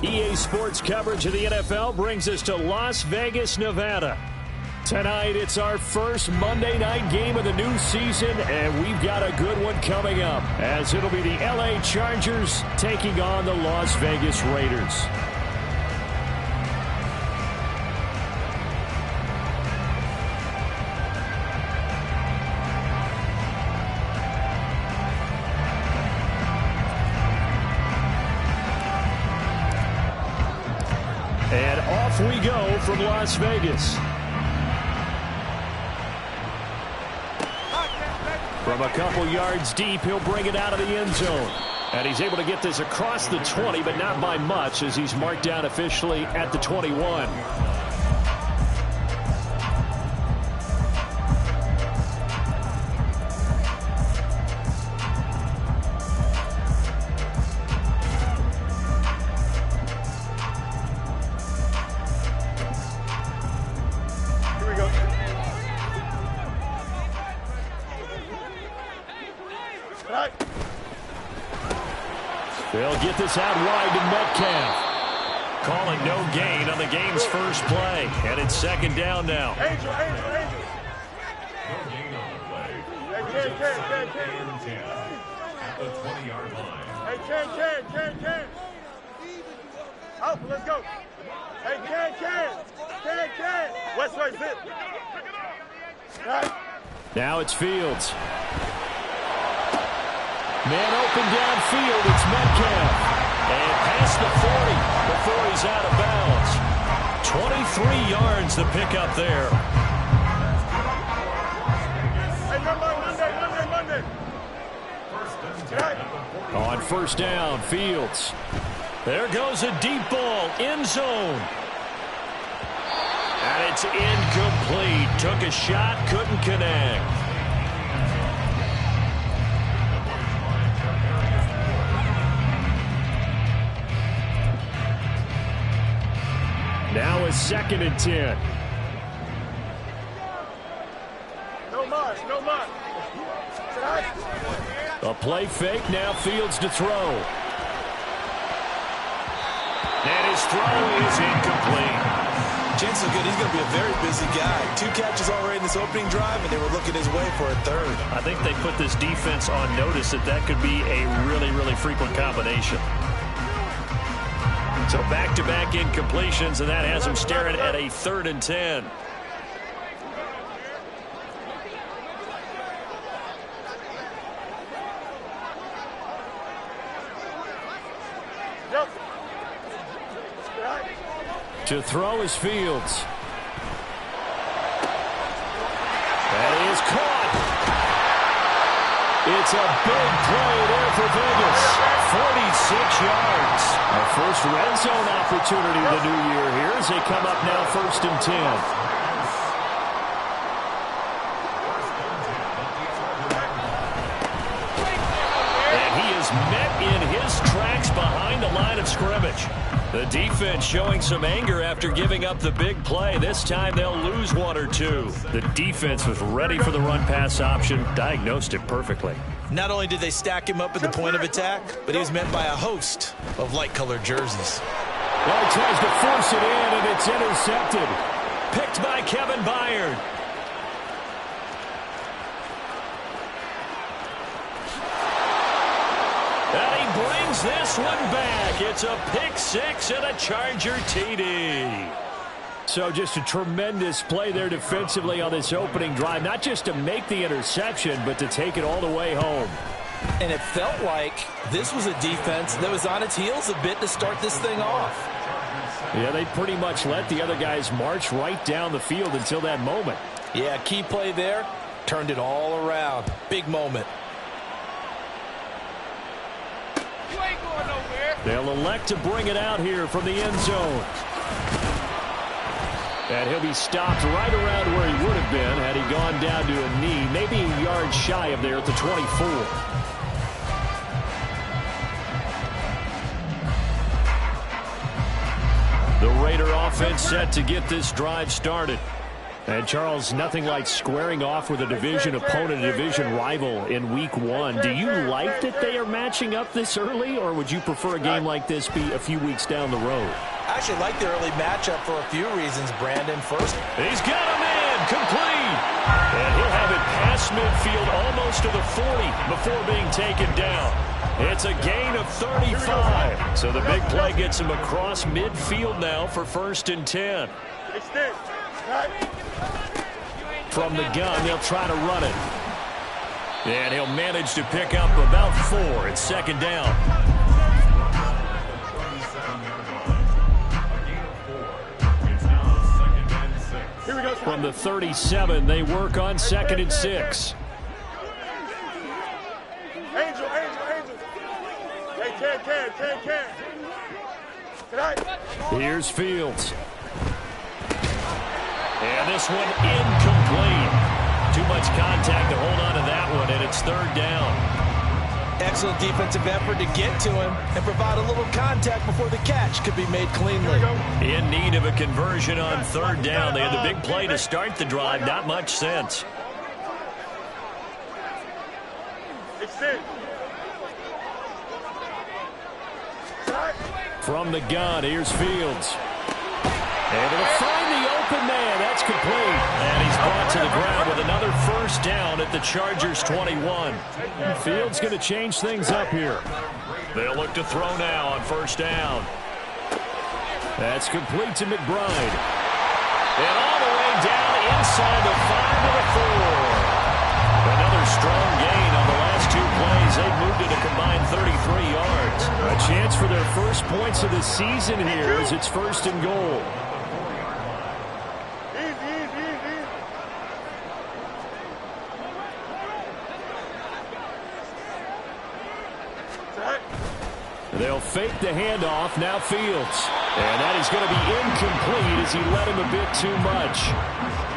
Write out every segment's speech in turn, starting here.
EA Sports coverage of the NFL brings us to Las Vegas, Nevada. Tonight, it's our first Monday night game of the new season, and we've got a good one coming up, as it'll be the LA Chargers taking on the Las Vegas Raiders. And off we go from Las Vegas. From a couple yards deep, he'll bring it out of the end zone. And he's able to get this across the 20, but not by much, as he's marked down officially at the 21. They'll get this out wide to Metcalf. Calling no gain on the game's first play. And it's second down now. Angel. At the 20-yard line. Hey, Ken. Out, let's go. Hey, Ken. West way, zip. Now it's Fields. Man open downfield, it's Metcalf. And past the 40 before he's out of bounds. 23 yards to pick up there. Hey, Monday. On first down, Fields. There goes a deep ball, end zone. And it's incomplete. Took a shot, couldn't connect. Now it's 2nd and 10. No mark. A play fake, now Fields to throw. And his throw is incomplete. Chance is good. He's going to be a very busy guy. 2 catches already in this opening drive, and they were looking his way for a third. I think they put this defense on notice that could be a really, really frequent combination. So back-to-back incompletions, and that has him staring at a 3rd and 10. To throw is Fields. That is caught. It's a big play there for Vegas. 46 yards. Our first red zone opportunity of the new year here as they come up now 1st and 10. And he is met in his tracks behind the line of scrimmage. The defense showing some anger after giving up the big play. This time they'll lose 1 or 2. The defense was ready for the run-pass option, diagnosed it perfectly. Not only did they stack him up at the point of attack, but he was met by a host of light-colored jerseys. Well, he tries to force it in, and it's intercepted. Picked by Kevin Byard. And he brings this one back. It's a pick 6 and a Charger TD. So just a tremendous play there defensively on this opening drive. Not just to make the interception, but to take it all the way home. And it felt like this was a defense that was on its heels a bit to start this thing off. Yeah, they pretty much let the other guys march right down the field until that moment. Yeah, key play there. Turned it all around. Big moment. You ain't going nowhere. They'll elect to bring it out here from the end zone. And he'll be stopped right around where he would have been had he gone down to a knee, maybe a yard shy of there at the 24. The Raider offense set to get this drive started. And, Charles, nothing like squaring off with a division opponent, a division rival in Week 1. Do you like that they are matching up this early, or would you prefer a game like this be a few weeks down the road? I actually like the early matchup for a few reasons, Brandon. First, he's got him in, complete. And he'll have it past midfield almost to the 40 before being taken down. It's a gain of 35. So the big play gets him across midfield now for 1st and 10. From the gun, they'll try to run it. And he'll manage to pick up about 4. It's 2nd down. From the 37, they work on 2nd and 6. Angel. Hey, can. Here's Fields. And this one incomplete. Too much contact to hold on to that one, and it's 3rd down. Excellent defensive effort to get to him and provide a little contact before the catch could be made cleanly. In need of a conversion on 3rd down. They had the big play to start the drive. Not much sense. From the gun, here's Fields. Able to find the open man. That's complete. And he's brought to the ground with another 1st down at the Chargers' 21. Fields going to change things up here. They'll look to throw now on 1st down. That's complete to McBride. And all the way down inside the 5 of the 4. Another strong gain on the last 2 plays. They've moved it a combined 33 yards. A chance for their first points of the season here as it's 1st and goal. They'll fake the handoff. Now Fields. And that is going to be incomplete as he led him a bit too much.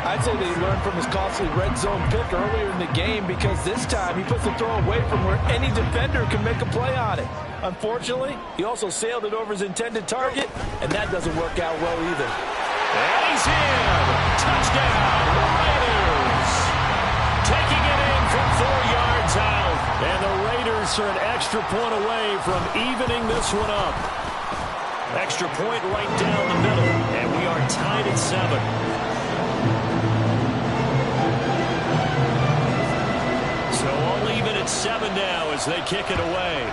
I'd say that he learned from his costly red zone pick earlier in the game because this time he puts the throw away from where any defender can make a play on it. Unfortunately, he also sailed it over his intended target, and that doesn't work out well either. And he's in. Touchdown, Raiders. Taking it in from 4 yards out. And the Raiders are an extra point away from evening this one up. Extra point right down the middle. And we are tied at 7. So all even at 7 now as they kick it away.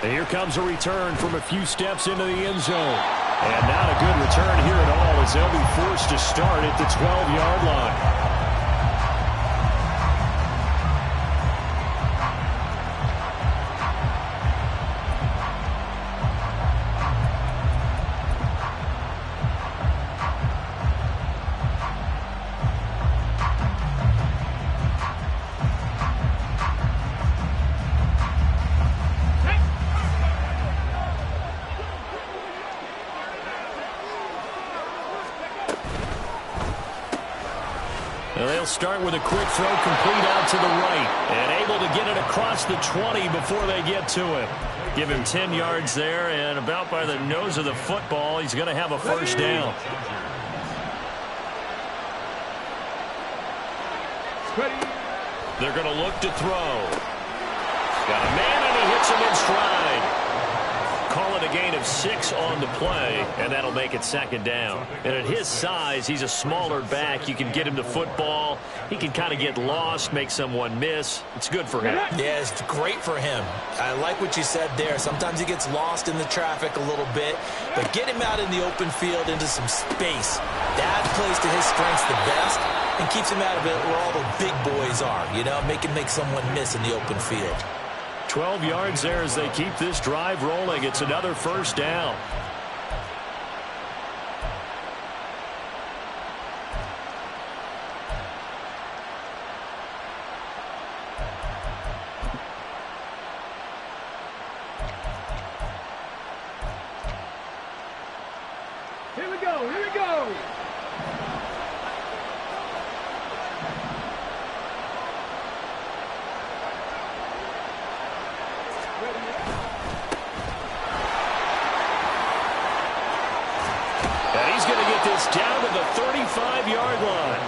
And here comes a return from a few steps into the end zone. And not a good return here at all as they'll be forced to start at the 12-yard line. They'll start with a quick throw complete out to the right and able to get it across the 20 before they get to it. Give him 10 yards there, and about by the nose of the football, he's going to have a 1st down. They're going to look to throw. Got a man, and he hits him in stride. Call it a gain of 6 on the play, and that'll make it 2nd down. And at his size, he's a smaller back. You can get him to football. He can kind of get lost, make someone miss. It's good for him. Yeah, it's great for him. I like what you said there. Sometimes he gets lost in the traffic a little bit, but get him out in the open field into some space. That plays to his strengths the best and keeps him out of it where all the big boys are, you know, make someone miss in the open field. 12 yards there as they keep this drive rolling. It's another 1st down. Here we go, here we go. And he's going to get this down to the 35-yard line.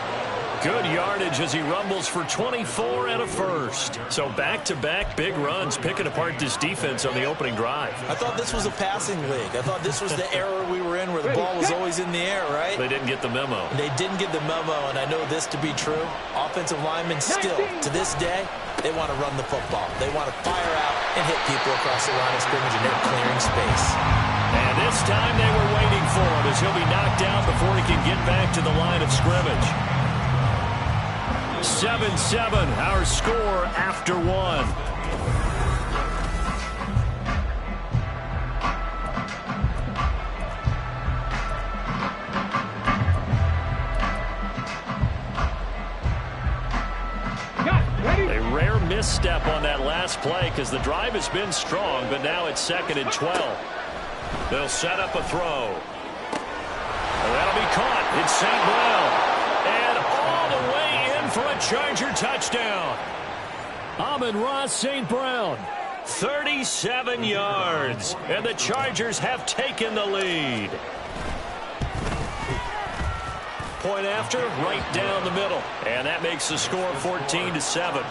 Good yardage as he rumbles for 24 and a first. So back-to-back big runs, picking apart this defense on the opening drive. I thought this was a passing league. I thought this was the era we were in where the ball was always in the air, right? They didn't get the memo. They didn't get the memo, and I know this to be true. Offensive linemen still, to this day, they want to run the football. They want to fire out and hit people across the line of scrimmage, and they're clearing space. And this time they were waiting for him as he'll be knocked out before he can get back to the line of scrimmage. 7-7, our score after one. A rare misstep on that last play because the drive has been strong, but now it's 2nd and 12. They'll set up a throw. And that'll be caught. It's St. Brown. And all the way in for a Charger touchdown. Amon-Ra St. Brown, 37 yards. And the Chargers have taken the lead. Point after, right down the middle. And that makes the score 14-7.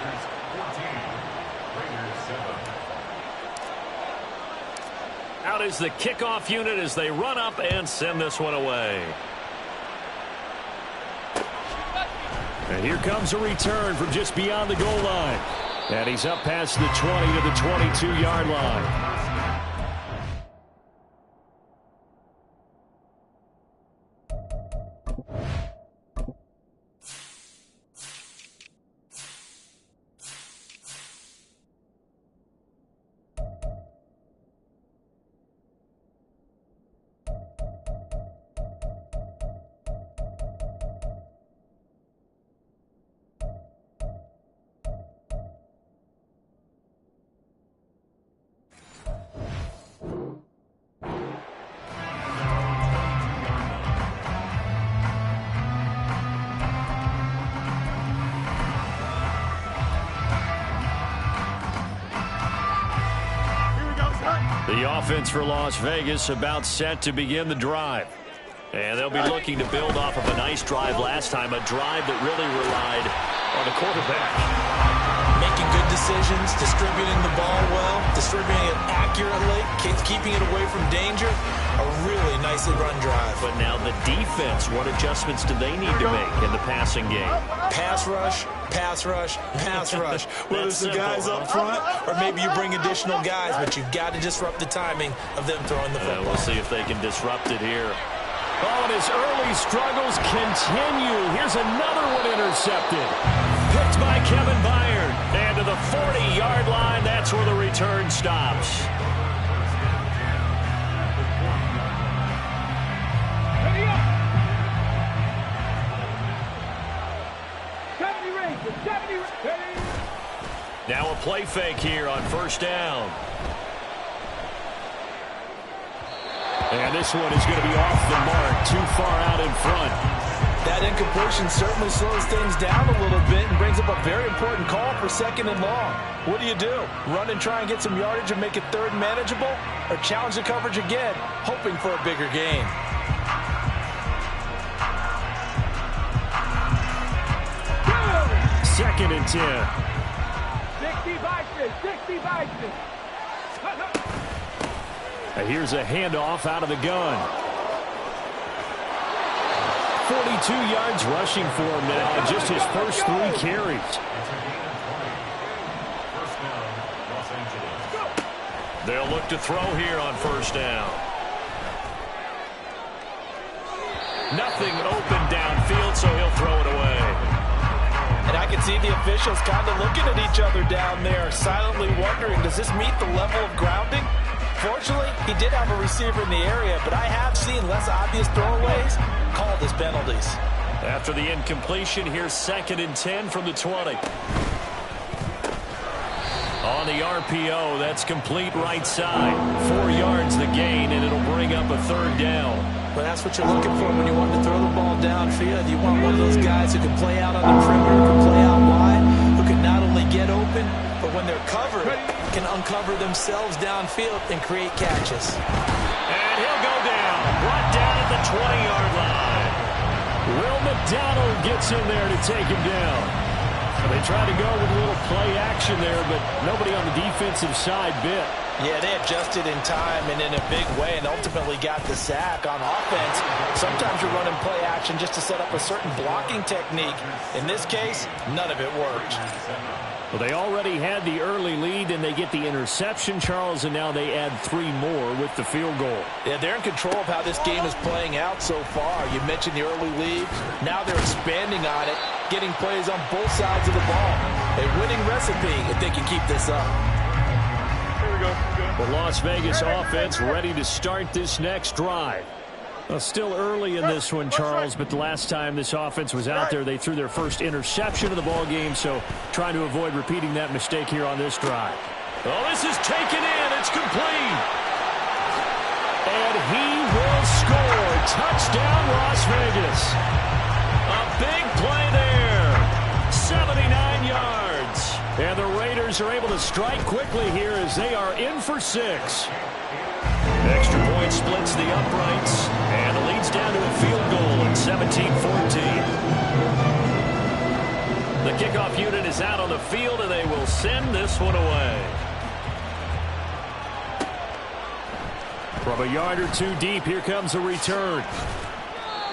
Out is the kickoff unit as they run up and send this one away. And here comes a return from just beyond the goal line. And he's up past the 20 to the 22-yard line. The offense for Las Vegas about set to begin the drive. And they'll be looking to build off of a nice drive last time, a drive that really relied on the quarterback. Making good decisions, distributing the ball well, distributing it accurately, keeping it away from danger. A really nicely run drive. But now the defense, what adjustments do they need to make in the passing game? Pass rush, pass rush, pass rush. Whether it's the guys up front or maybe you bring additional guys, but you've got to disrupt the timing of them throwing the football. We'll see if they can disrupt it here. Oh, and his early struggles continue. Here's another one intercepted. Picked by Kevin Byard. And to the 40-yard line, that's where the return stops. Now a play fake here on first down. And this one is going to be off the mark, too far out in front. That incompletion certainly slows things down a little bit and brings up a very important call for 2nd and long. What do? Run and try and get some yardage and make it third manageable? Or challenge the coverage again, hoping for a bigger gain? Second and 10. 60 And here's a handoff out of the gun. 42 yards rushing for him now in just his first 3 carries. They'll look to throw here on first down. Nothing open downfield, so he'll throw it away. And I can see the officials kind of looking at each other down there, silently wondering, does this meet the level of grounding? Fortunately, he did have a receiver in the area, but I have seen less obvious throwaways called as penalties. After the incompletion, here's 2nd and 10 from the 20. On the RPO, that's complete right side. 4 yards the gain, and it'll bring up a third down. Well, that's what you're looking for when you want to throw the ball downfield. You want one of those guys who can play out on the perimeter, who can play out wide, who can not only get open, but when they're covered, can uncover themselves downfield and create catches. And he'll go down. Brought down at the Donald gets in there to take him down. They tried to go with a little play action there, but nobody on the defensive side bit. Yeah, they adjusted in time and in a big way and ultimately got the sack. On offense, sometimes you're running play action just to set up a certain blocking technique. In this case, none of it worked. Well, they already had the early lead, and they get the interception, Charles, and now they add 3 more with the field goal. Yeah, they're in control of how this game is playing out so far. You mentioned the early lead. Now they're expanding on it, getting plays on both sides of the ball. A winning recipe if they can keep this up. Here we go. The Las Vegas offense ready to start this next drive. Well, still early in this one, Charles, but the last time this offense was out there, they threw their first interception of the ball game, so trying to avoid repeating that mistake here on this drive. Oh, this is taken in. It's complete. And he will score. Touchdown, Las Vegas. A big play there. 79 yards. And the Raiders are able to strike quickly here as they are in for 6. Extra point splits the uprights, and it leads down to a field goal at 17-14. The kickoff unit is out on the field, and they will send this one away. From a yard or 2 deep, here comes a return.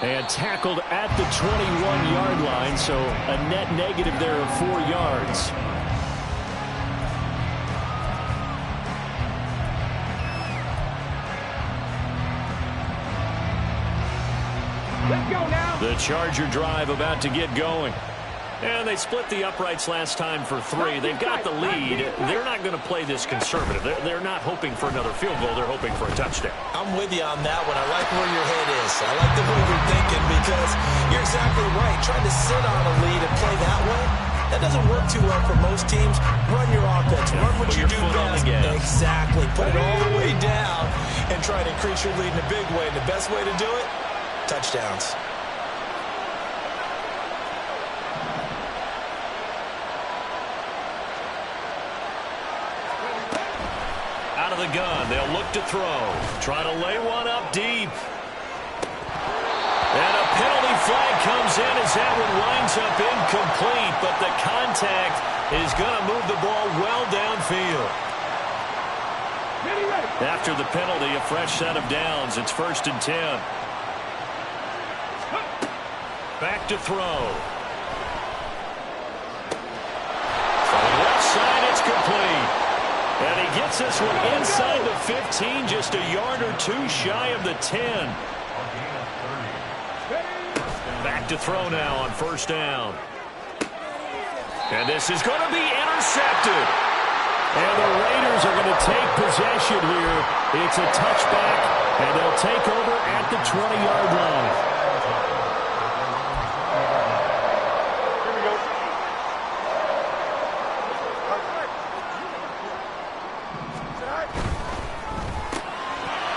And tackled at the 21-yard line, so a net negative there of 4 yards. Let's go now. The Charger drive about to get going. And they split the uprights last time for 3. They've got the lead. They're not going to play this conservative. They're not hoping for another field goal. They're hoping for a touchdown. I'm with you on that one. I like where your head is. I like the way you're thinking because you're exactly right. Trying to sit on a lead and play that way, that doesn't work too well for most teams. Run your offense. Run what you do best. Exactly. Put it all the way down and try to increase your lead in a big way. And the best way to do it, touchdowns. Out of the gun, they'll look to throw. Try to lay one up deep. And a penalty flag comes in as that one winds up incomplete, but the contact is going to move the ball well downfield. After the penalty, a fresh set of downs. It's 1st and 10. Back to throw. From the left side, it's complete. And he gets this one inside the 15, just a yard or 2 shy of the 10. Back to throw now on 1st down. And this is going to be intercepted. And the Raiders are going to take possession here. It's a touchback, and they'll take over at the 20-yard line.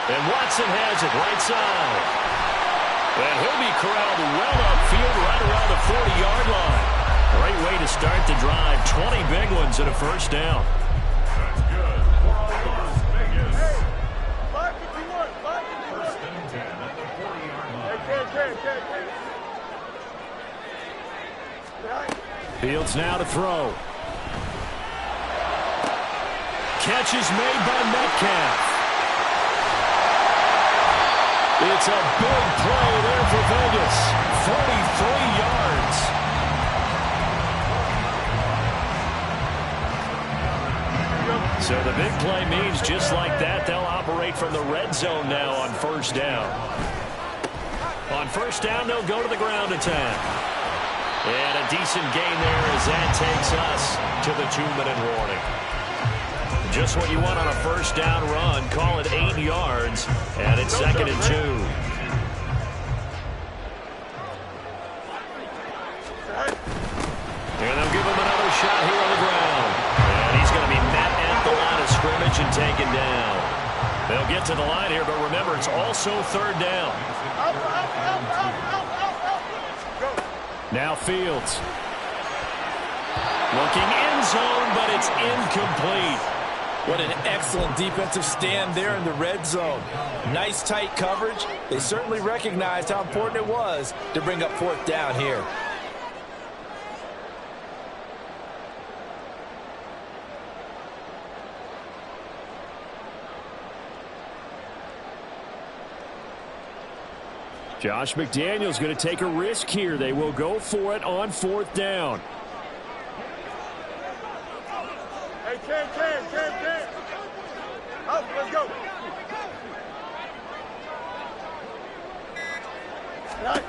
And Watson has it right side. And he'll be corralled well upfield right around the 40-yard line. Great way to start the drive. 20 big ones and a 1st down. That's good. Las Vegas. Hey, 551. 551. 1st and 10 at the 40-yard line. Fields now to throw. Catch is made by Metcalf. It's a big play there for Vegas. 43 yards. So the big play means just like that, they'll operate from the red zone now on 1st down. On 1st down, they'll go to the ground attack. And a decent gain there as that takes us to the 2-minute warning. Just what you want on a 1st down run. Call it 8 yards, and it's 2nd and 2. And they'll give him another shot here on the ground. And he's going to be met at the line of scrimmage and taken down. They'll get to the line here, but remember, it's also 3rd down. Now Fields. Looking end zone, but it's incomplete. What an excellent defensive stand there in the red zone. Nice tight coverage. They certainly recognized how important it was to bring up 4th down here. Josh McDaniels going to take a risk here. They will go for it on 4th down. Hey, Ken. Up, let's go. Right.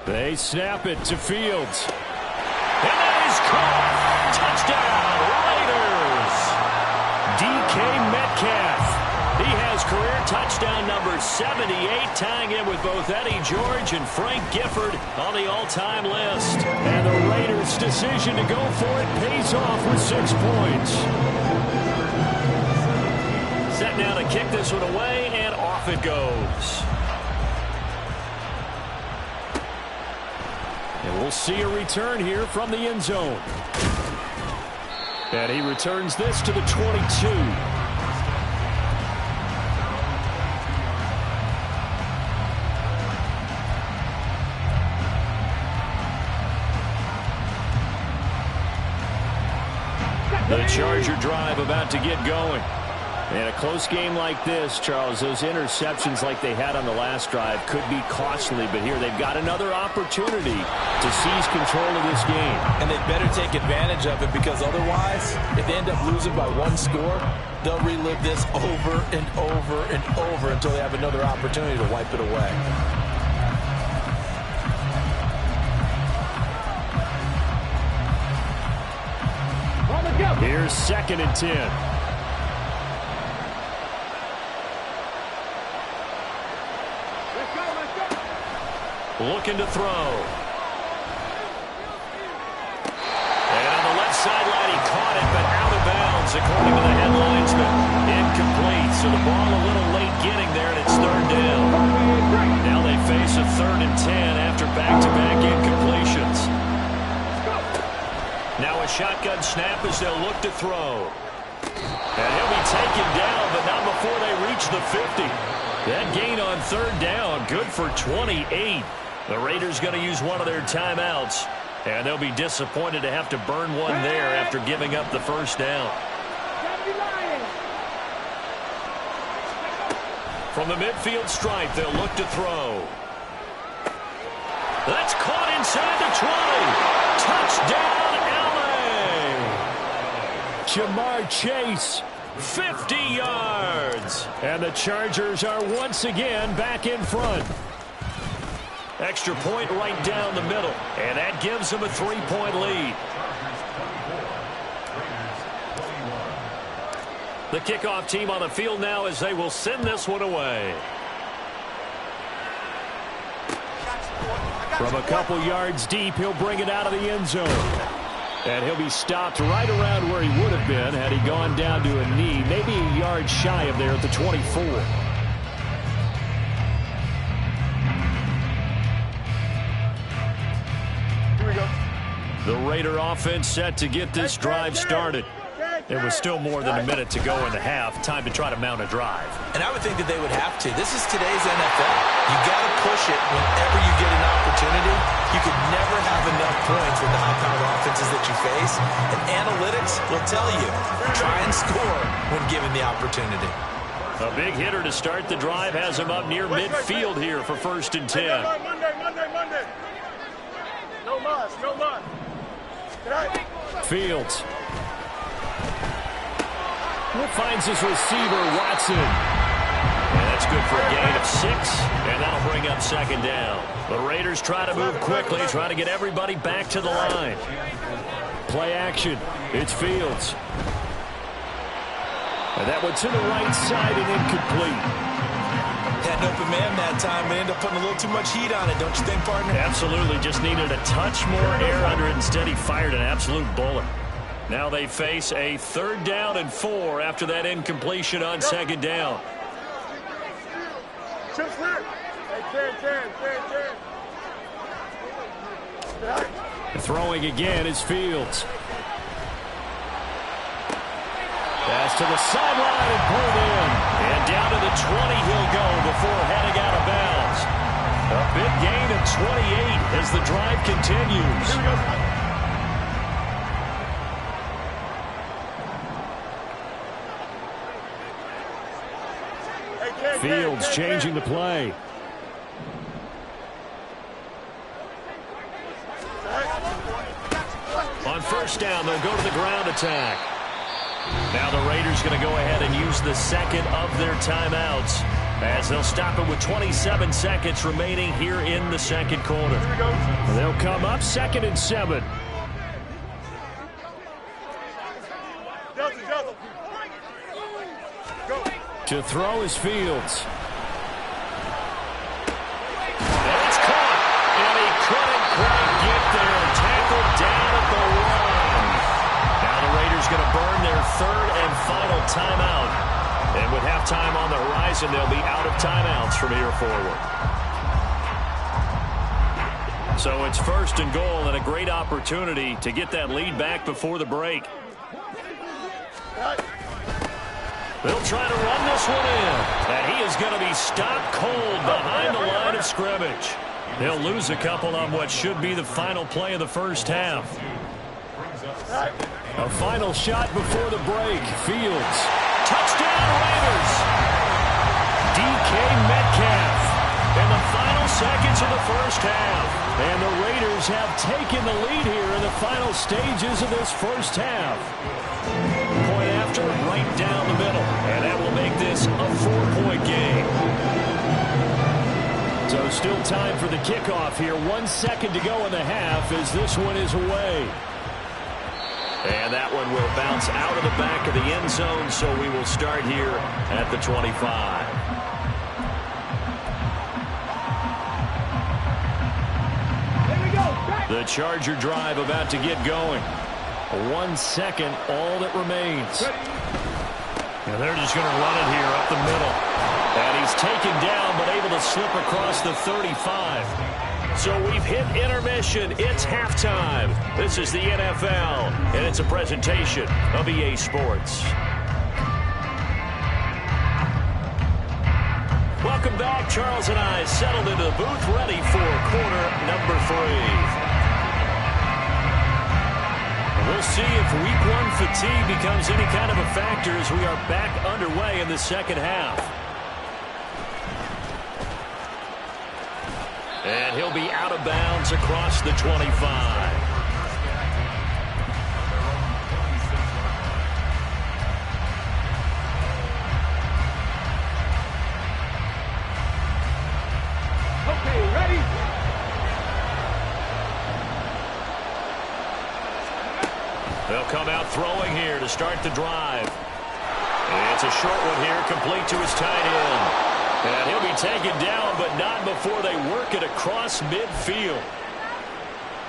They snap it to Fields. And that is caught. Touchdown, Raiders. DK Metcalf. He has career touchdown number 78, tying in with both Eddie George and Frank Gifford on the all-time list. And the Raiders' decision to go for it pays off with 6 points. Set now to kick this one away, and off it goes. And we'll see a return here from the end zone. And he returns this to the 22. The Charger drive about to get going. And a close game like this, Charles, those interceptions like they had on the last drive could be costly. But here they've got another opportunity to seize control of this game. And they better take advantage of it, because otherwise, if they end up losing by 1 score, they'll relive this over and over and over until they have another opportunity to wipe it away. Here's 2nd and 10. Looking to throw. And on the left sideline, he caught it, but out of bounds, according to the headlinesman. Incomplete, so the ball a little late getting there, and it's 3rd down. Now they face a 3rd and 10 after back-to-back incompletions. Now a shotgun snap as they'll look to throw. And he'll be taken down, but not before they reach the 50. That gain on 3rd down, good for 28. The Raiders going to use one of their timeouts, and they'll be disappointed to have to burn one there after giving up the 1st down. From the midfield stripe, they'll look to throw. That's caught inside the 20. Touchdown, LA! Jamar Chase, 50 yards. And the Chargers are once again back in front. Extra point right down the middle, and that gives them a 3-point lead. The kickoff team on the field now as they will send this one away. From a couple yards deep, he'll bring it out of the end zone. And he'll be stopped right around where he would have been had he gone down to a knee, maybe a yard shy of there at the 24. The Raider offense set to get this drive started. There was still more than a minute to go in the half. Time to try to mount a drive. And I would think that they would have to. This is today's NFL. You got to push it whenever you get an opportunity. You could never have enough points with the high-powered offenses that you face. And analytics will tell you, try and score when given the opportunity. A big hitter to start the drive has him up near midfield here for 1st and 10. Monday. No mas. Fields. Finds his receiver, Watson. And that's good for a gain of 6, and that'll bring up 2nd down. The Raiders try to move quickly, try to get everybody back to the line. Play action. It's Fields. And that one to the right side and incomplete. Had an open man that time, but ended up putting a little too much heat on it, don't you think, partner? Absolutely. Just needed a touch more air under it. Instead, he fired an absolute bullet. Now they face a 3rd down and 4 after that incompletion on 2nd down. Throwing again is Fields. Pass to the sideline and pulled in. And down to the 20 he'll go before heading out of bounds. A big gain of 28 as the drive continues. Here we go. Fields changing the play. On first down, they'll go to the ground attack. Now the Raiders going to go ahead and use the second of their timeouts as they'll stop it with 27 seconds remaining here in the second quarter. They'll come up 2nd and 7. To throw is Fields. And it's caught. And he couldn't quite get there. Tackled down at the line. Now the Raiders going to burn their 3rd and final timeout. And with halftime on the horizon, they'll be out of timeouts from here forward. So it's 1st and goal and a great opportunity to get that lead back before the break. They'll try to run this one in. And he is going to be stopped cold behind the line of scrimmage. They'll lose a couple on what should be the final play of the first half. A final shot before the break. Fields. Touchdown Raiders. DK Metcalf. In the final seconds of the first half. And the Raiders have taken the lead here in the final stages of this first half. Point after, right down the middle. And that will make this a 4-point game. So still time for the kickoff here. 1 second to go in the half as this one is away. And that one will bounce out of the back of the end zone, so we will start here at the 25. The Charger drive about to get going. 1 second, all that remains. And they're just going to run it here up the middle. And he's taken down, but able to slip across the 35. So we've hit intermission. It's halftime. This is the NFL, and it's a presentation of EA Sports. Welcome back. Charles and I settled into the booth, ready for quarter number 3. We'll see if week 1 fatigue becomes any kind of a factor as we are back underway in the second half. And he'll be out of bounds across the 25. Okay, ready? They'll come out throwing here to start the drive. And it's a short one here, complete to his tight end. And he'll be taken down, but not before they work it across midfield.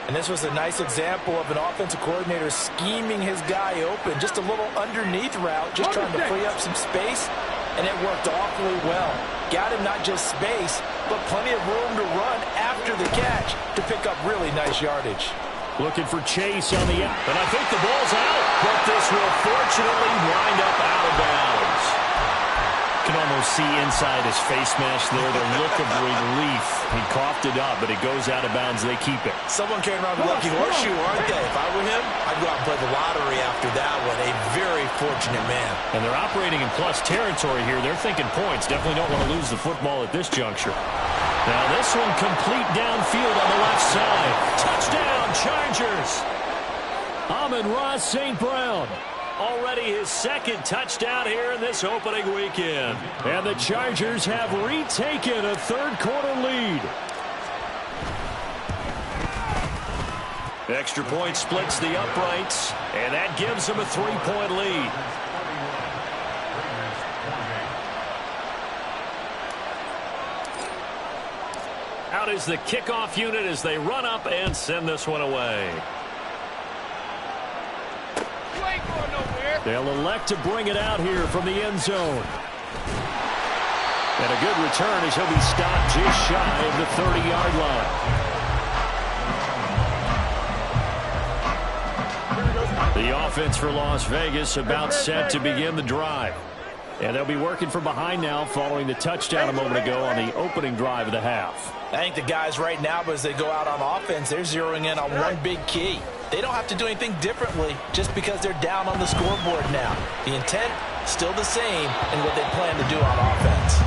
And this was a nice example of an offensive coordinator scheming his guy open. Just a little underneath route, just trying to free up some space, and it worked awfully well. Got him not just space, but plenty of room to run after the catch to pick up really nice yardage. Looking for Chase on the out. And I think the ball's out, but this will fortunately wind up out of bounds. You can almost see inside his face mask there the look of relief. He coughed it up, but it goes out of bounds. They keep it. Someone came around with a lucky horseshoe, aren't they? If I were him, I'd go out and play the lottery after that one. A very fortunate man. And they're operating in plus territory here. They're thinking points. Definitely don't want to lose the football at this juncture. Now this one complete downfield on the left side. Touchdown, Chargers. Amon-Ra St. Brown. Already his second touchdown here in this opening weekend. And the Chargers have retaken a third-quarter lead. Extra point splits the uprights, and that gives them a 3-point lead. Out is the kickoff unit as they run up and send this one away. They'll elect to bring it out here from the end zone. And a good return as he'll be stopped just shy of the 30-yard line. The offense for Las Vegas about set to begin the drive. And they'll be working from behind now following the touchdown a moment ago on the opening drive of the half. I think the guys right now, as they go out on offense, they're zeroing in on one big key. They don't have to do anything differently just because they're down on the scoreboard now. The intent, still the same in what they plan to do on offense.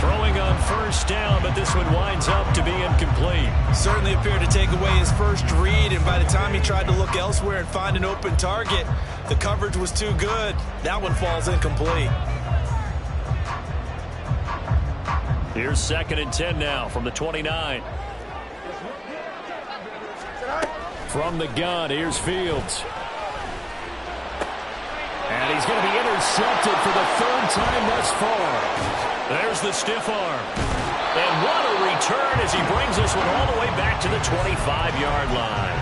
Throwing on first down, but this one winds up to be incomplete. Certainly appeared to take away his first read, and by the time he tried to look elsewhere and find an open target, the coverage was too good. That one falls incomplete. Here's 2nd and 10 now from the 29. From the gun, here's Fields. And he's going to be intercepted for the 3rd time thus far. There's the stiff arm. And what a return as he brings this one all the way back to the 25-yard line.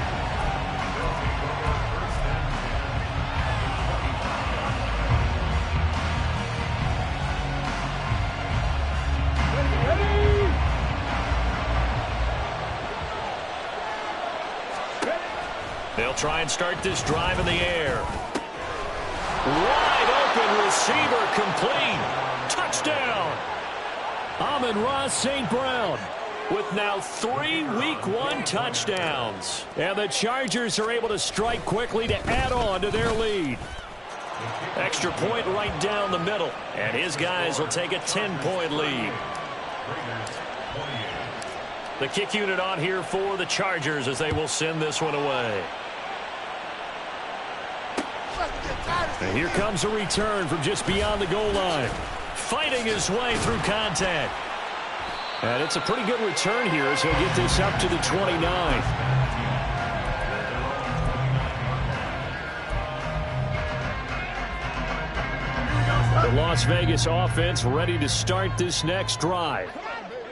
They'll try and start this drive in the air. Wide open receiver complete. Touchdown. Amon-Ra St. Brown with now 3 Week 1 touchdowns. And the Chargers are able to strike quickly to add on to their lead. Extra point right down the middle. And his guys will take a 10-point lead. The kick unit on here for the Chargers as they will send this one away. And here comes a return from just beyond the goal line. Fighting his way through contact. And it's a pretty good return here as he'll get this up to the 29. The Las Vegas offense ready to start this next drive.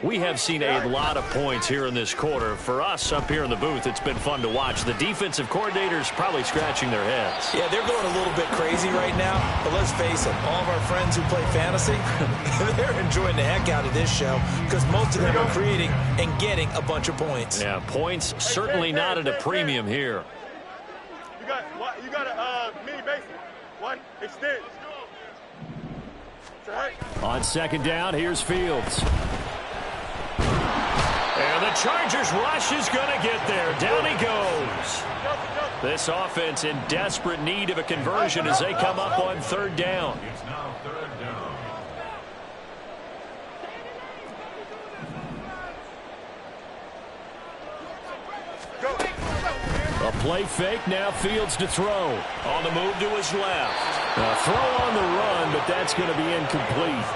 We have seen a lot of points here in this quarter. For us up here in the booth, it's been fun to watch. The defensive coordinators probably scratching their heads. Yeah, they're going a little bit crazy right now. But let's face it, all of our friends who play fantasy, they're enjoying the heck out of this show because most of them are creating and getting a bunch of points. Yeah, points certainly not at a premium here. You got a mini basement. One extend. On 2nd down, here's Fields. And the Chargers rush is going to get there. Down he goes. This offense in desperate need of a conversion as they come up on 3rd down. It's now 3rd down. A play fake, now Fields to throw. On the move to his left. A throw on the run, but that's going to be incomplete.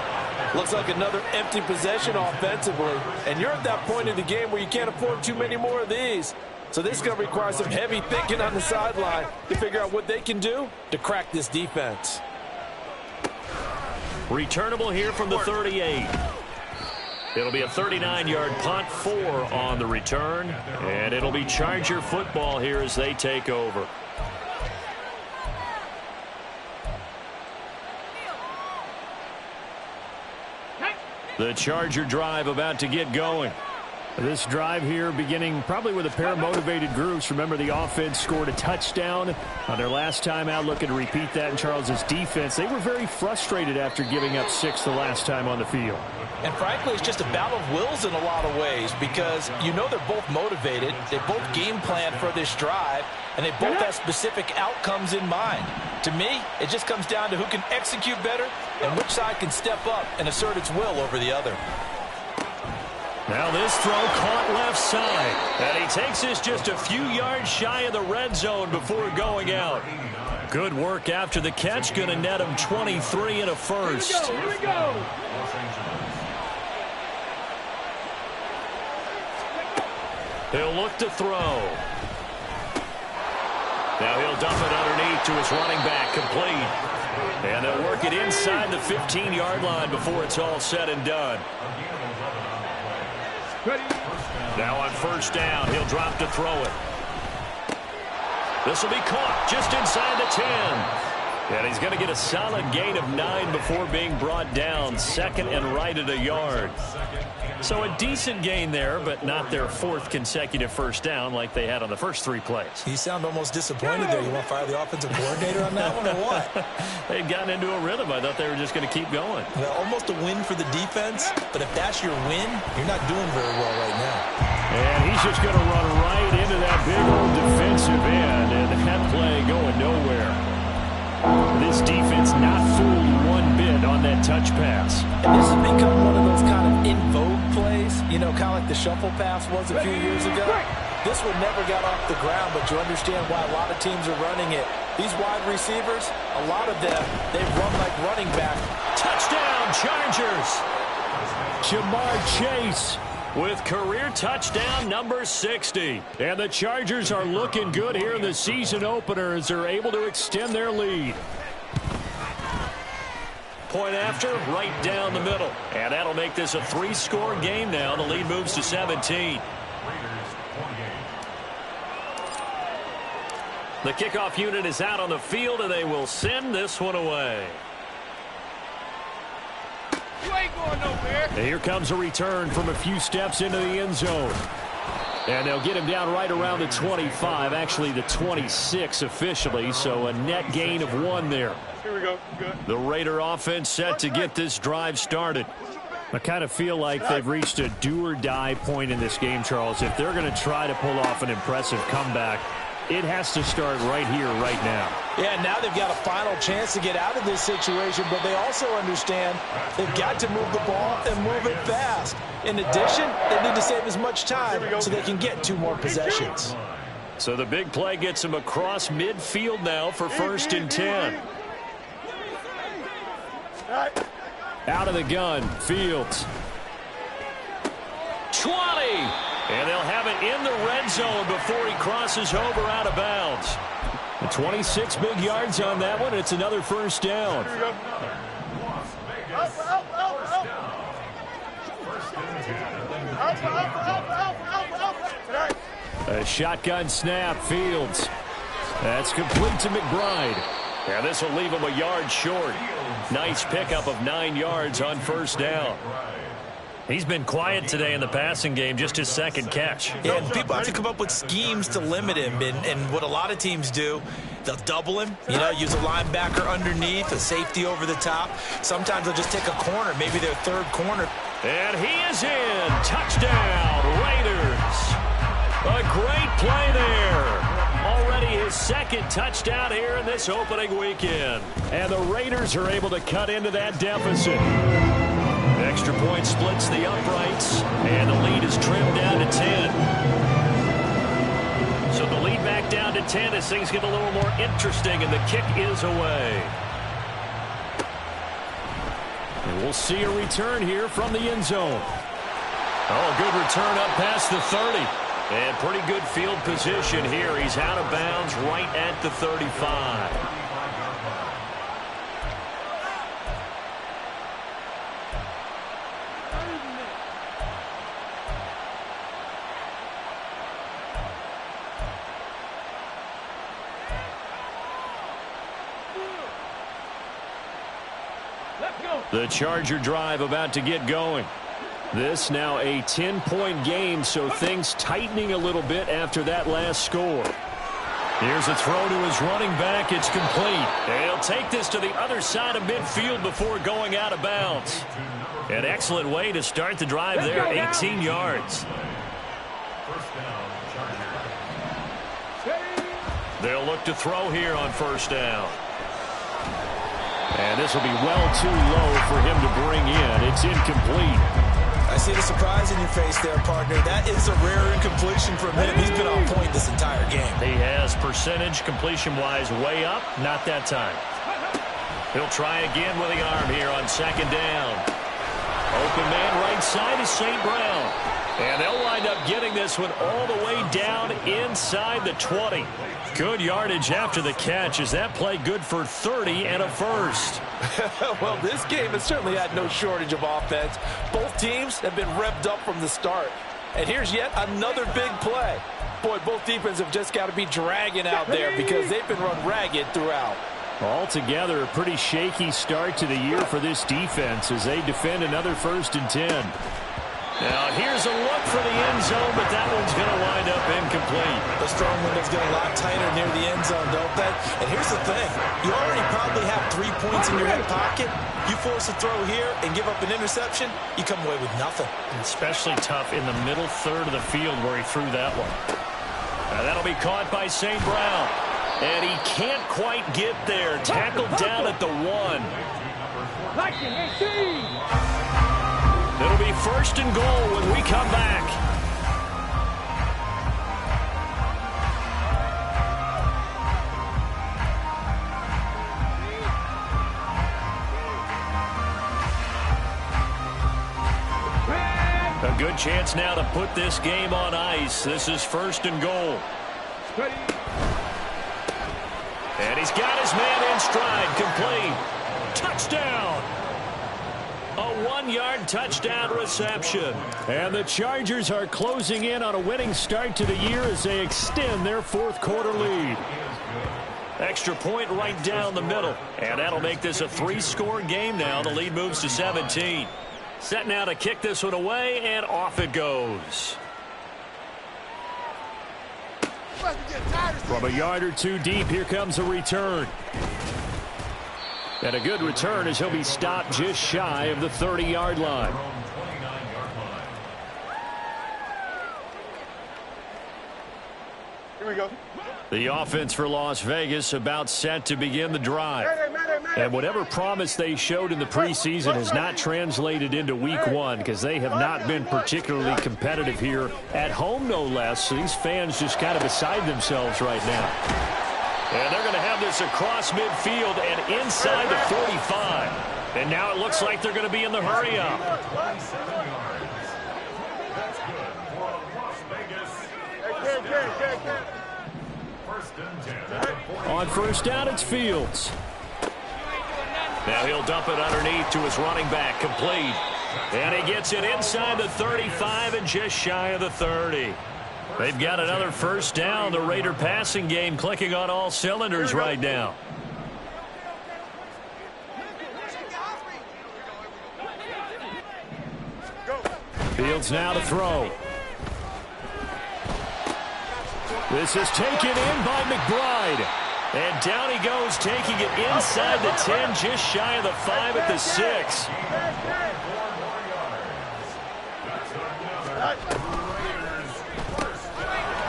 Looks like another empty possession offensively. And you're at that point in the game where you can't afford too many more of these. So this is going to require some heavy thinking on the sideline to figure out what they can do to crack this defense. Returnable here from the 38. It'll be a 39-yard punt, 4 on the return. And it'll be Charger football here as they take over. The Charger drive about to get going. This drive here beginning probably with a pair of motivated groups. Remember, the offense scored a touchdown on their last time out, looking to repeat that in Charles's defense. They were very frustrated after giving up 6 the last time on the field. And frankly, it's just a battle of wills in a lot of ways because you know they're both motivated. They both game plan for this drive, and they both have specific outcomes in mind. To me, it just comes down to who can execute better and which side can step up and assert its will over the other. Now this throw caught left side. And he takes this just a few yards shy of the red zone before going out. Good work after the catch. Going to net him 23 and a first. Here we go. He'll look to throw. Now he'll dump it underneath to his running back, complete. And they'll work it inside the 15-yard line before it's all said and done. Now on 1st down, he'll drop to throw it. This will be caught just inside the And he's going to get a solid gain of 9 before being brought down. 2nd and right at a yard. So a decent gain there, but not their 4th consecutive first down like they had on the first 3 plays. You sound almost disappointed there. You want to fire the offensive coordinator on that one or what? They'd gotten into a rhythm. I thought they were just going to keep going. Well, almost a win for the defense, but if that's your win, you're not doing very well right now. And he's just going to run right into that big old defensive end, and that play going nowhere. This defense not fooled one bit on that touch pass. And this has become one of those kind of in vogue plays, you know, kind of like the shuffle pass was a few years ago. This one never got off the ground, but you understand why a lot of teams are running it. These wide receivers, a lot of them, they run like running back. Touchdown, Chargers! Jamar Chase with career touchdown number 60. And the Chargers are looking good here in the season opener as they're able to extend their lead. Point after, right down the middle. And that'll make this a 3-score game now. The lead moves to 17. The kickoff unit is out on the field, and they will send this one away. You ain't going nowhere. And here comes a return from a few steps into the end zone. And they'll get him down right around the 25, actually the 26 officially, so a net gain of 1 there. Here we go. Good. The Raider offense set to get this drive started. I kind of feel like they've reached a do-or-die point in this game, Charles. If they're going to try to pull off an impressive comeback, it has to start right here, right now. Yeah, now they've got a final chance to get out of this situation, but they also understand they've got to move the ball and move it fast. In addition, they need to save as much time so they can get 2 more possessions. So the big play gets them across midfield now for 1st and 10. Out of the gun, Fields. 20. And they'll have it in the red zone before he crosses over out of bounds. 26 big yards on that one. It's another 1st down. Here we go. A shotgun snap, Fields. That's complete to McBride. And this will leave him a yard short. Nice pickup of 9 yards on 1st down. He's been quiet today in the passing game, just his 2nd catch. Yeah, and people have to come up with schemes to limit him. And what a lot of teams do, they'll double him, you know, use a linebacker underneath, a safety over the top. Sometimes they'll just take a corner, maybe their 3rd corner. And he is in. Touchdown, Raiders. A great play there. Already his 2nd touchdown here in this opening weekend. And the Raiders are able to cut into that deficit. Extra point splits the uprights, and the lead is trimmed down to 10. So the lead back down to 10 as things get a little more interesting, and the kick is away. And we'll see a return here from the end zone. Oh, good return up past the 30. And pretty good field position here. He's out of bounds right at the 35. The Charger drive about to get going. This now a 10-point game, so things tightening a little bit after that last score. Here's a throw to his running back. It's complete. And he'll take this to the other side of midfield before going out of bounds. An excellent way to start the drive there, 18 yards. They'll look to throw here on 1st down. And this will be well too low for him to bring in. It's incomplete. I see the surprise in your face there, partner. That is a rare incompletion from him. He's been on point this entire game. He has percentage completion-wise way up. Not that time. He'll try again with the arm here on 2nd down. Open man right side is St. Brown. And they'll wind up getting this one all the way down inside the 20. Good yardage after the catch. Is that play good for 30 and a 1st? Well, this game has certainly had no shortage of offense. Both teams have been revved up from the start. And here's yet another big play. Boy, both defenses have just got to be dragging out there because they've been run ragged throughout. Altogether, a pretty shaky start to the year for this defense as they defend another 1st and 10. Now, here's a look for the end zone, but that one's going to wind up incomplete. The strong window's getting a lot tighter near the end zone, don't they? And here's the thing. You already probably have 3 points in your hip pocket. You force a throw here and give up an interception, you come away with nothing. Especially tough in the middle third of the field where he threw that one. Now, that'll be caught by St. Brown. And he can't quite get there. Tackled down at the 1. It'll be 1st and goal when we come back. A good chance now to put this game on ice. This is 1st and goal. And he's got his man in stride, complete. Touchdown! A 1-yard touchdown reception. And the Chargers are closing in on a winning start to the year as they extend their 4th quarter lead. Extra point right down the middle. And that'll make this a 3-score game now. The lead moves to 17. Set now to kick this one away, and off it goes. From a yard or 2 deep, here comes a return. And a good return as he'll be stopped just shy of the 30-yard line. Here we go. The offense for Las Vegas about set to begin the drive. And whatever promise they showed in the preseason has not translated into week 1 because they have not been particularly competitive here at home, no less. So these fans just kind of beside themselves right now. And they're going to have this across midfield and inside the 45. And now it looks like they're going to be in the hurry up. On 1st down, it's Fields. Now he'll dump it underneath to his running back, complete. And he gets it inside the 35 and just shy of the 30. They've got another 1st down. The Raider passing game clicking on all cylinders right now. Fields now to throw. This is taken in by McBride. And down he goes, taking it inside the 10, just shy of the 5 at the 6.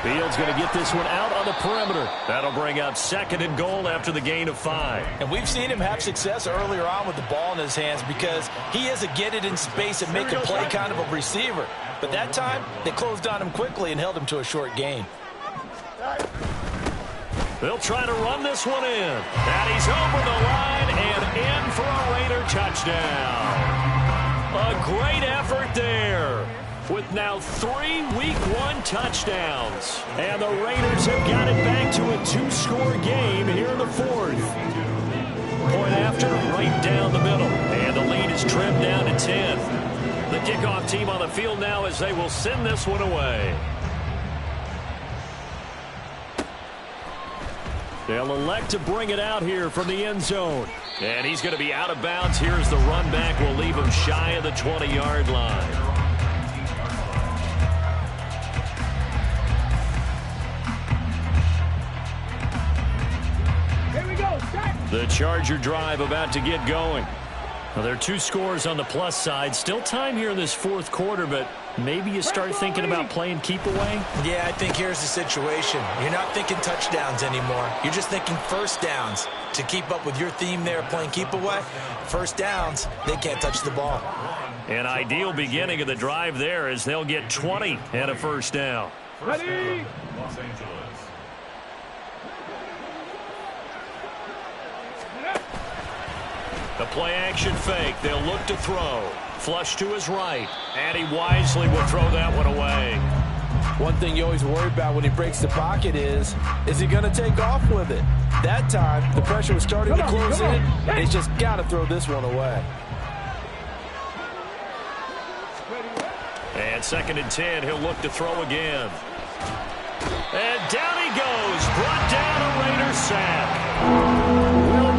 Fields going to get this one out on the perimeter. That'll bring up 2nd and goal after the gain of 5. And we've seen him have success earlier on with the ball in his hands because he is a get it in space and make a play kind of a receiver. But that time, they closed on him quickly and held him to a short gain. They'll try to run this one in. And he's over the line and in for a Raider touchdown. A great effort there with now 3 Week 1 touchdowns. And the Raiders have got it back to a 2-score game here in the 4th. Point after, right down the middle. And the lead is trimmed down to 10. The kickoff team on the field now as they will send this one away. They'll elect to bring it out here from the end zone. And he's going to be out of bounds. Here's the run back. Will leave him shy of the 20-yard line. Here we go. The Charger drive about to get going. Well, there are 2 scores on the plus side. Still time here in this 4th quarter, but maybe you start thinking about playing keep away? Yeah, I think here's the situation. You're not thinking touchdowns anymore. You're just thinking 1st downs. To keep up with your theme there, playing keep away, 1st downs, they can't touch the ball. An ideal beginning of the drive there as they'll get 20 and a 1st down. Ready? Los Angeles. The play-action fake. They'll look to throw. Flush to his right. And he wisely will throw that one away. One thing you always worry about when he breaks the pocket is he going to take off with it? That time, the pressure was starting to close in, and he's just got to throw this one away. And 2nd and 10, he'll look to throw again. And down he goes. Brought down a Raider sack. Will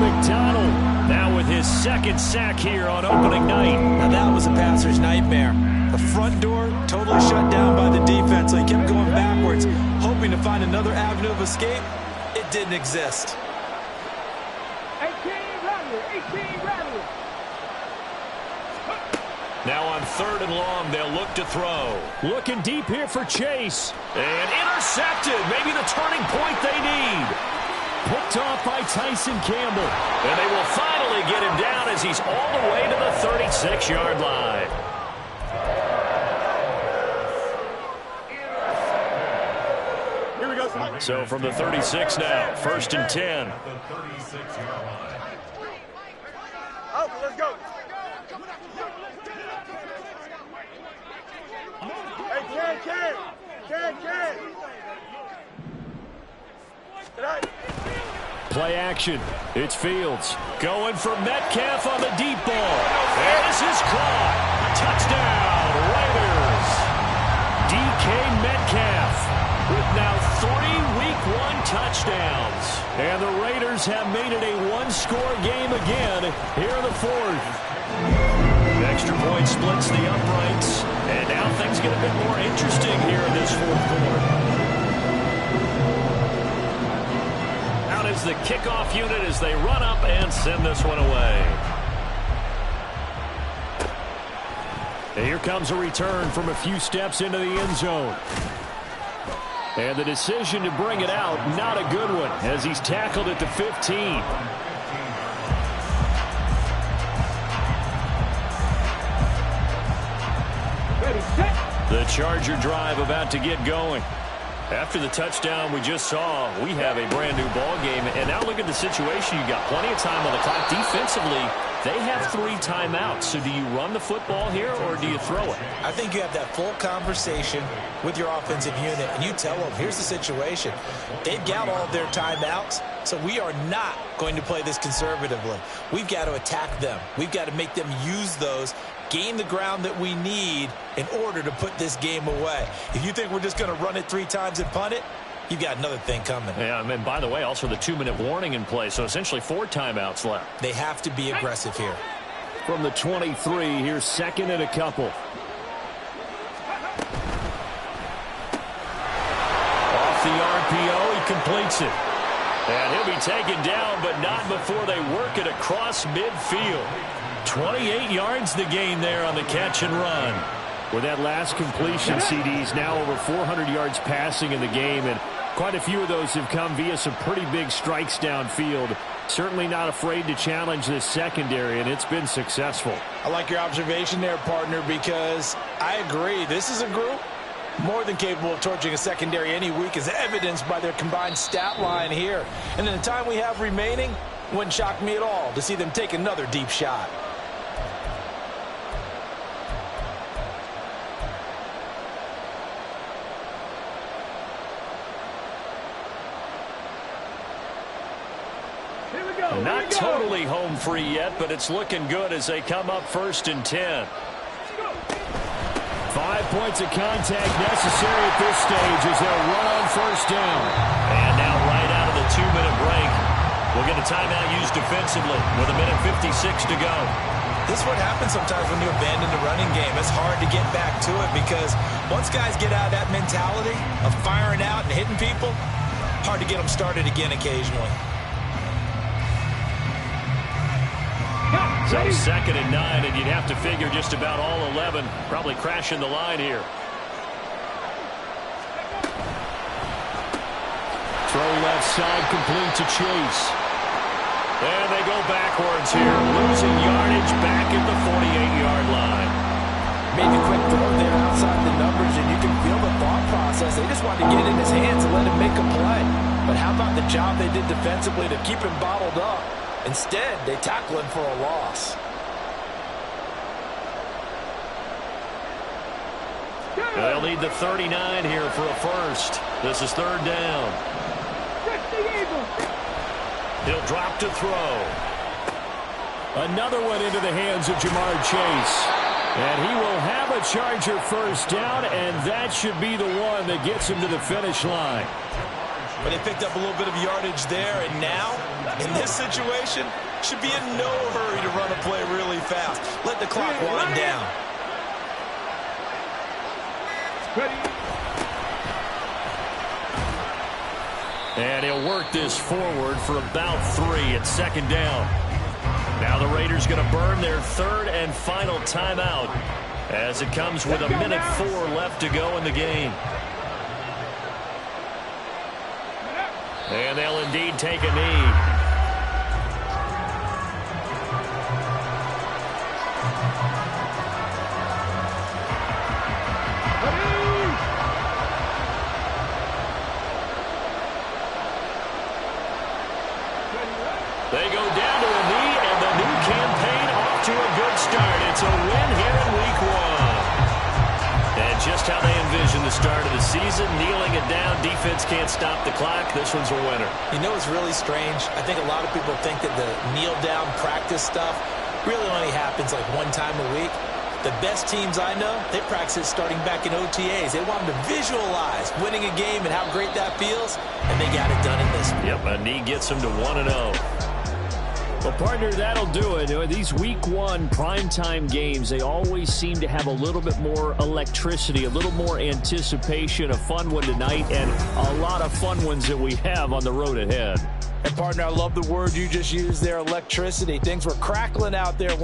second sack here on opening night. Now that was a passer's nightmare. The front door totally shut down by the defense, so he kept going backwards, hoping to find another avenue of escape. It didn't exist. 18 Rattler. Now on 3rd and long, they'll look to throw. Looking deep here for Chase. And intercepted. Maybe the turning point they need. Picked off by Tyson Campbell. And they will finally get him down as he's all the way to the 36-yard line. Here we go, son. So from the 36 now, 1st and 10. At the 36-yard line. Okay, let's go. Hey, Ken. Tonight. Play action. It's Fields. Going for Metcalf on the deep ball. And this is caught. Touchdown, Raiders. DK Metcalf with now 3 Week 1 touchdowns. And the Raiders have made it a one-score game again here in the 4th. Extra point splits the uprights. And now things get a bit more interesting here in this 4th quarter. Out is the kickoff unit as they run up and send this one away. And here comes a return from a few steps into the end zone. And the decision to bring it out, not a good one, as he's tackled at the 15. The Charger drive about to get going. After the touchdown we just saw, we have a brand new ball game. And now look at the situation. You got plenty of time on the clock. Defensively, they have 3 timeouts. So do you run the football here or do you throw it? I think you have that full conversation with your offensive unit, and you tell them, here's the situation. They've got all of their timeouts, so we are not going to play this conservatively. We've got to attack them. We've got to make them use those, gain the ground that we need in order to put this game away. If you think we're just going to run it 3 times and punt it, you've got another thing coming. Yeah, and by the way, also the 2-minute warning in play, so essentially 4 timeouts left. They have to be aggressive here. From the 23, here's 2nd and a couple. Off the RPO, he completes it. And he'll be taken down, but not before they work it across midfield. 28 yards the gain there on the catch and run. With that last completion, CD's now over 400 yards passing in the game, and quite a few of those have come via some pretty big strikes downfield. Certainly not afraid to challenge this secondary, and it's been successful. I like your observation there, partner, because I agree. This is a group more than capable of torching a secondary any week, as evidenced by their combined stat line here. And in the time we have remaining, wouldn't shock me at all to see them take another deep shot. Not totally home free yet, but it's looking good as they come up 1st and 10. 5 points of contact necessary at this stage as they'll run on 1st down. And now right out of the 2-minute break, we'll get a timeout used defensively with 1:56 to go. This is what happens sometimes when you abandon the running game. It's hard to get back to it because once guys get out of that mentality of firing out and hitting people, hard to get them started again occasionally. So 2nd and 9, and you'd have to figure just about all 11 probably crashing the line here. Throw left side complete to Chase. And they go backwards here, losing yardage back at the 48-yard line. Made a quick throw there outside the numbers, and you can feel the thought process. They just wanted to get in his hands and let him make a play. But how about the job they did defensively to keep him bottled up? Instead, they tackle him for a loss. They'll need the 39 here for a first. This is 3rd down. He'll drop to throw. Another one into the hands of Jamar Chase. And he will have a Charger 1st down, and that should be the one that gets him to the finish line. But they picked up a little bit of yardage there, and now, in this situation, should be in no hurry to run a play really fast. Let the clock wind down. And he'll work this forward for about 3 at second down. Now the Raiders going to burn their third and final timeout as it comes with 1:04 left to go in the game. And they'll indeed take a knee. They go down to a knee, and the new campaign off to a good start. It's a win here in Week 1. And just how they envision the start of the season, kneeling it down, defense can't stop the clock. This one's a winner. You know what's really strange? I think a lot of people think that the kneel-down practice stuff really only happens like one time a week. The best teams I know, they practice it starting back in OTAs. They want them to visualize winning a game and how great that feels, and they got it done in this one. Yep, a knee gets them to 1-0. Well, partner, that'll do it. These Week 1 primetime games, they always seem to have a little bit more electricity, a little more anticipation, a fun one tonight, and a lot of fun ones that we have on the road ahead. And, partner, I love the word you just used there, electricity. Things were crackling out there.